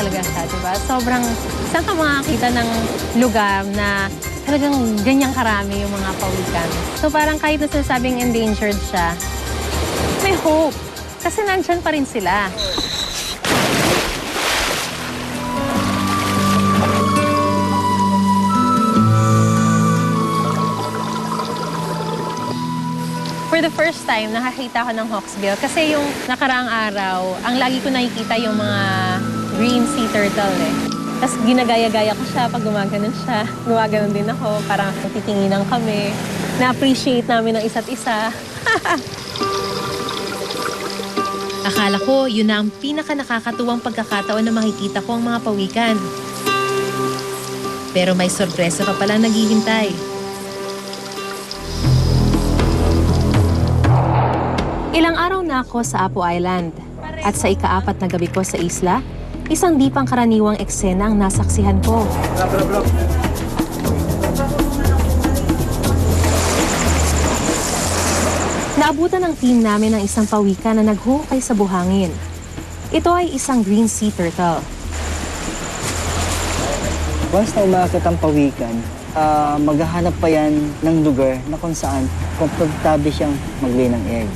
talaga siya, diba? Sobrang, saan ka makakita ng lugar na talagang ganyang karami yung mga pawikan. So parang kahit na sinasabing endangered siya, may hope. Kasi nandyan pa rin sila. For the first time, nakakita ko ng hawksbill. Kasi yung nakaraang araw, ang lagi ko nakikita yung mga green sea turtle eh. Tapos ginagaya-gaya ko siya pag gumaganon siya. Gumaganon din ako, parang titinginan kami. Na-appreciate namin ang isa't isa. Akala ko, yun na ang pinaka-nakakatuwang pagkakataon na makikita ko ang mga pawikan. Pero may sorpresa pa palang naghihintay. Ilang araw na ako sa Apo Island. At sa ika-4 na gabi ko sa isla, isang di pang karaniwang eksena ang nasaksihan ko. Naabutan ng team namin ng isang pawikan na naghuhukay sa buhangin. Ito ay isang green sea turtle. Once na umakit ang pawikan, maghahanap pa yan ng lugar na kung saan komportable siyang mag-lay ng egg.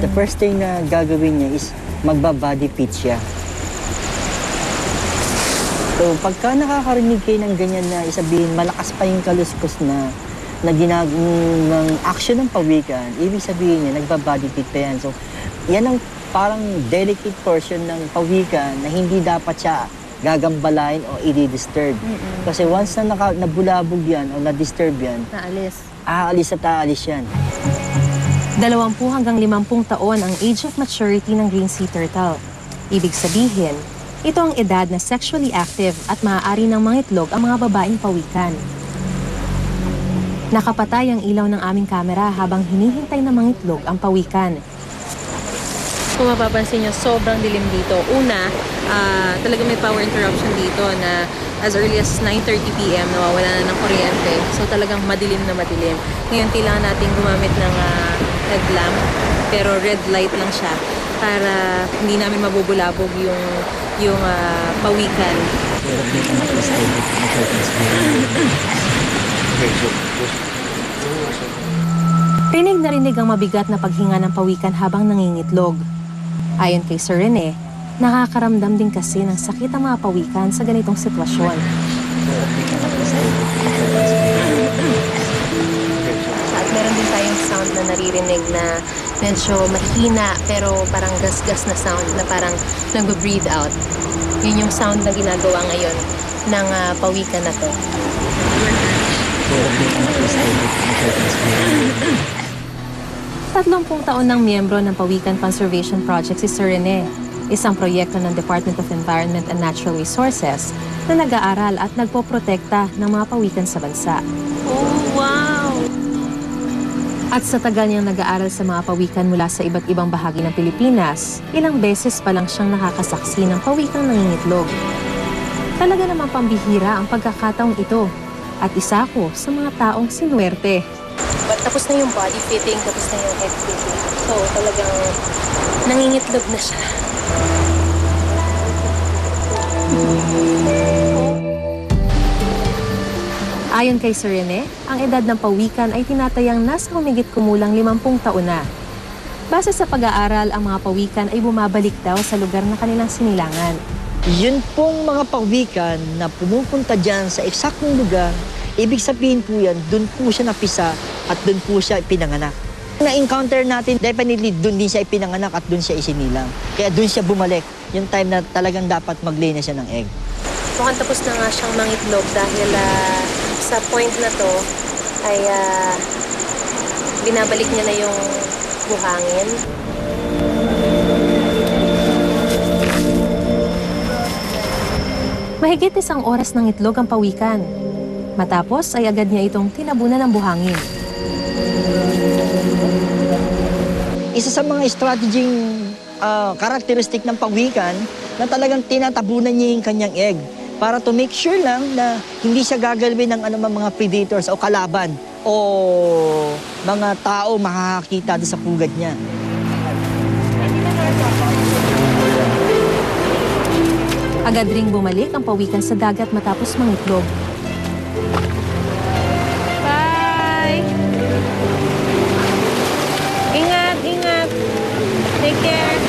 The first thing na gagawin niya is magba-body pitch siya. So pagka nakakarinig kayo ng ganyan na isabihin malakas pa yung kaluskos na ng action ng pawikan, ibig sabihin niya nagba-body pitch pa yan. So yan ang parang delicate portion ng pawikan na hindi dapat siya gagambalain o i-disturb. Kasi once na nabulabog yan o na-disturb yan, aalis at aalis yan. 20 hanggang 50 taon ang age of maturity ng green sea turtle. Ibig sabihin, ito ang edad na sexually active at maaari ng mangitlog ang mga babaeng pawikan. Nakapatay ang ilaw ng aming kamera habang hinihintay na mangitlog ang pawikan. Kung mapapansin nyo, sobrang dilim dito. Una, talaga may power interruption dito na as early as 9:30 p.m. nawawala na ng kuryente. So talagang madilim na madilim. Ngayon, kailangan natin gumamit ng headlamp, pero red light lang siya para hindi namin mabubulabog yung pawikan. Rinig na rinig ang mabigat na paghinga ng pawikan habang nangingitlog. Ayon kay Sir Rene, nakakaramdam din kasi ng sakit ang mga pawikan sa ganitong sitwasyon. At meron din tayong sound na naririnig na medyo mahina pero parang gas-gas na sound na parang nag-breathe out. Yun yung sound na ginagawa ngayon ng pawikan na to. 30 taon ng miyembro ng Pawikan Conservation Project si Sir Rene, isang proyekto ng Department of Environment and Natural Resources na nag-aaral at nagpoprotekta ng mga pawikan sa bansa. Oh, wow! At sa tagal niyang nag-aaral sa mga pawikan mula sa iba't ibang bahagi ng Pilipinas, ilang beses pa lang siyang nakakasaksi ng pawikang nangingitlog. Talaga namang pambihira ang pagkakataong ito at isa ko sa mga taong sinuwerte. But tapos na yung body fitting, tapos na yung head fitting. So talagang nangingitlog na siya. Ayon kay Sir Rene, ang edad ng pawikan ay tinatayang nasa humigit kumulang 50 taon na. Base sa pag-aaral, ang mga pawikan ay bumabalik daw sa lugar na kanilang sinilangan. Yun pong mga pawikan na pumupunta dyan sa eksaktong lugar, ibig sabihin po yan, dun po siya napisa at dun po siya pinanganak. Na-encounter natin, definitely dun din siya ipinanganak at dun siya isinilang. Kaya dun siya bumalik, yung time na talagang dapat mag-lay na siya ng egg. Mukhang tapos na nga siyang mangitlog dahil sa point na to ay binabalik niya na yung buhangin. Mahigit 1 oras ng itlog ang pawikan. Matapos ay agad niya itong tinabunan ng buhangin. Isa sa mga strategy characteristic ng pawikan na talagang tinatabunan niya yung kanyang egg para to make sure lang na hindi siya gagalawin ng anumang mga predators o kalaban o mga tao makakakita sa pugad niya. Agad ring bumalik ang pawikan sa dagat matapos mangitlog. Bye! Ingat, ingat! Take care!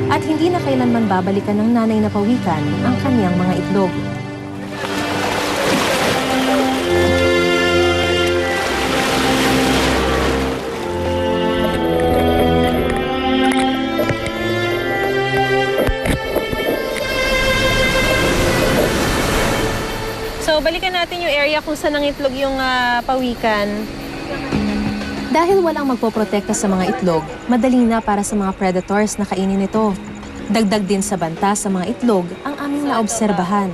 At hindi na kailanman babalikan ng nanay na pawikan ang kanyang mga itlog. So, balikan natin yung area kung saan nangitlog yung pawikan. Dahil walang magpoprotekta sa mga itlog, madali na para sa mga predators na kainin ito. Dagdag din sa banta sa mga itlog ang aming naobserbahan.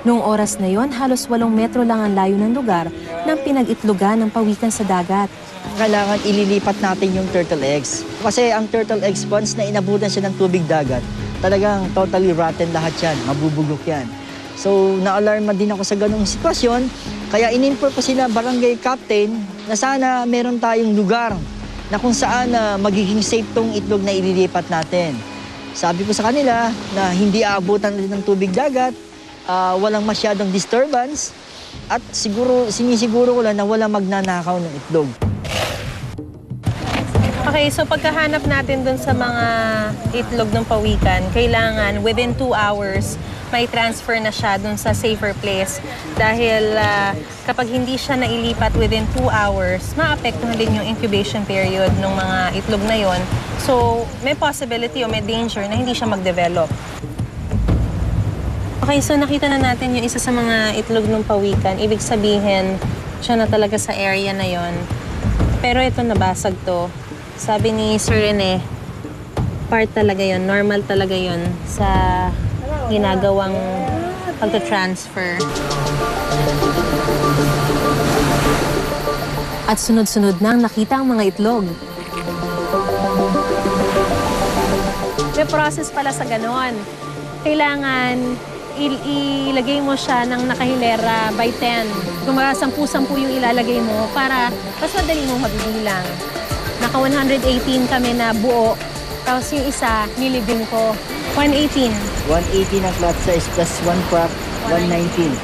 Noong oras na yon, halos 8 metro lang ang layo ng lugar ng pinag-itlogan ng pawikan sa dagat. Kailangan ililipat natin yung turtle eggs. Kasi ang turtle eggs, once na inabutan siya ng tubig dagat, talagang totally rotten lahat yan, mabubugok yan. So, na-alarma din ako sa ganung sitwasyon, kaya in-inform ko sila barangay captain na sana meron tayong lugar na kung saan magiging safe tong itlog na ililipat natin. Sabi ko sa kanila na hindi aabutan ulit ng tubig dagat, walang masyadong disturbance, at sinisiguro ko lang na walang magnanakaw ng itlog. Okay, so pagkahanap natin dun sa mga itlog ng pawikan, kailangan within 2 hours, may transfer na siya dun sa safer place. Dahil kapag hindi siya nailipat within 2 hours, maapektuhan din yung incubation period ng mga itlog na yon. So, may possibility o may danger na hindi siya mag-develop. Okay, so nakita na natin yung isa sa mga itlog ng pawikan. Ibig sabihin, siya na talaga sa area na yon. Pero ito, nabasag to. Sabi ni Sir Rene, part talaga yon, normal talaga yon sa ginagawang pagka-transfer. At sunod-sunod nang nakita ang mga itlog. May process pala sa ganon. Kailangan ilagay mo siya ng nakahilera by 10. Kung mga 10-10 yung ilalagay mo para mas madali mong mabibilang. Naka 118 kami na buo. Tapos yung isa, nilibing ko. 118. 180 na flat size plus 1 prop, 119.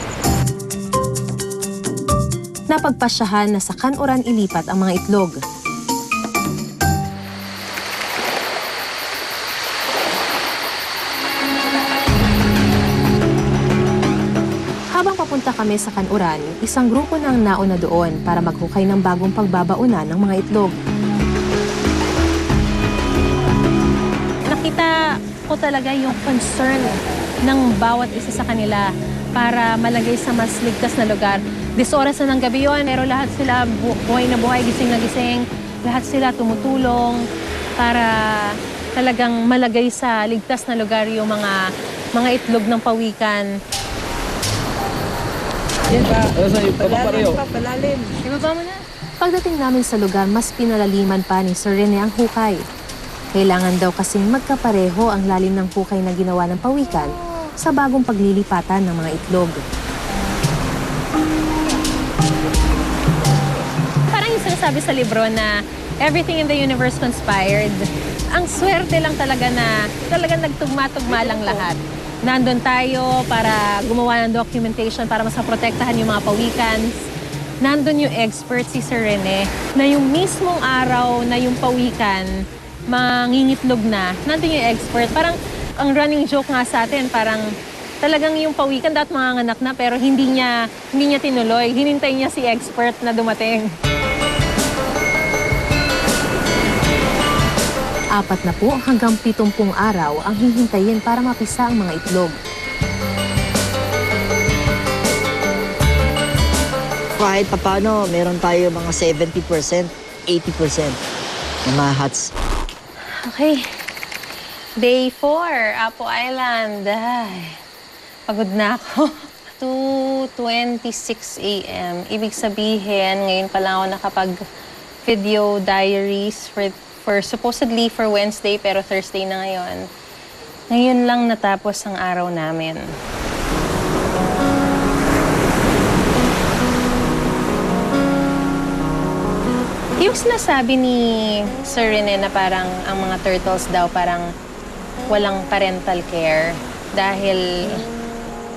Napagpasyahan na sa kanuran ilipat ang mga itlog. Habang papunta kami sa kanuran, isang grupo na ang nauna doon para maghukay ng bagong pagbabauna ng mga itlog. Nakita ko talaga yung concern ng bawat isa sa kanila para malagay sa mas ligtas na lugar. 10 oras na ng gabi yun, pero lahat sila buhay na buhay, gising na gising. Lahat sila tumutulong para talagang malagay sa ligtas na lugar yung mga itlog ng pawikan. Ibaba mo na. Pagdating namin sa lugar, mas pinalaliman pa ni Sir Rene ang hukay. Kailangan daw kasing magkapareho ang lalim ng hukay na ginawa ng pawikan sa bagong paglilipatan ng mga itlog. Parang yung sinasabi sa libro na everything in the universe conspired. Ang swerte lang talaga na talagang nagtugma-tugma lang lahat. Nandun tayo para gumawa ng documentation para mas maprotektahan yung mga pawikan. Nandun yung expert si Sir Rene na yung mismong araw na yung pawikan mangingitlog na, nandun yung expert. Parang ang running joke nga sa atin, parang talagang yung pawikan dapat manganganak na pero hindi niya tinuloy. Hinintay niya si expert na dumating. 4 na po hanggang 70 araw ang hihintayin para mapisa ang mga itlog. Kahit papano, meron tayo mga 70%, 80% na mga hats. Okay. Day 4, Apo Island. Ay, pagod na ako. 2:26 a.m. Ibig sabihin, ngayon pa lang ako nakapag-video diaries for supposedly for Wednesday, pero Thursday na ngayon. Ngayon lang natapos ang araw namin. Yung sinasabi ni Sir Rene na parang ang mga turtles daw parang walang parental care dahil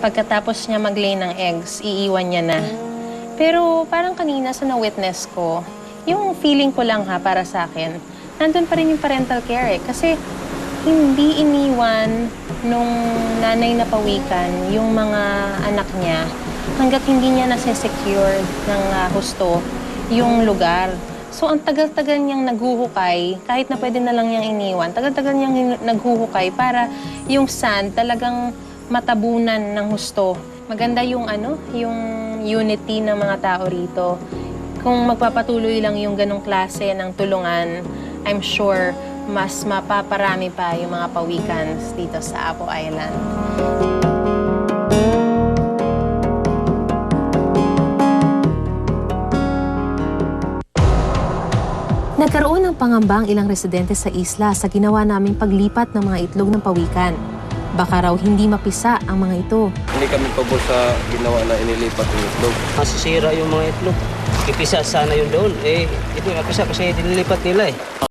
pagkatapos niya mag-lay ng eggs, iiwan niya na. Pero parang kanina sa na-witness ko, yung feeling ko lang ha para sa akin, nandun pa rin yung parental care eh. Kasi hindi iniwan nung nanay na pawikan yung mga anak niya hanggat hindi niya nase-secure ng husto yung lugar. So, ang tagal-tagal niyang naghuhukay, kahit na pwede na lang niyang iniwan, tagal-tagal niyang naghuhukay para yung sand talagang matabunan ng husto. Maganda yung yung unity ng mga tao rito. Kung magpapatuloy lang yung ganong klase ng tulungan, I'm sure mas mapaparami pa yung mga pawikans dito sa Apo Island. Nagkaroon ng pangamba ang ilang residente sa isla sa ginawa naming paglipat ng mga itlog ng pawikan. Baka raw hindi mapisa ang mga ito. Hindi kami pabor sa ginawa na inilipat yung itlog. Masisira yung mga itlog. Ipisa sana yun doon. Eh, ito mapisa kasi dinilipat nila eh.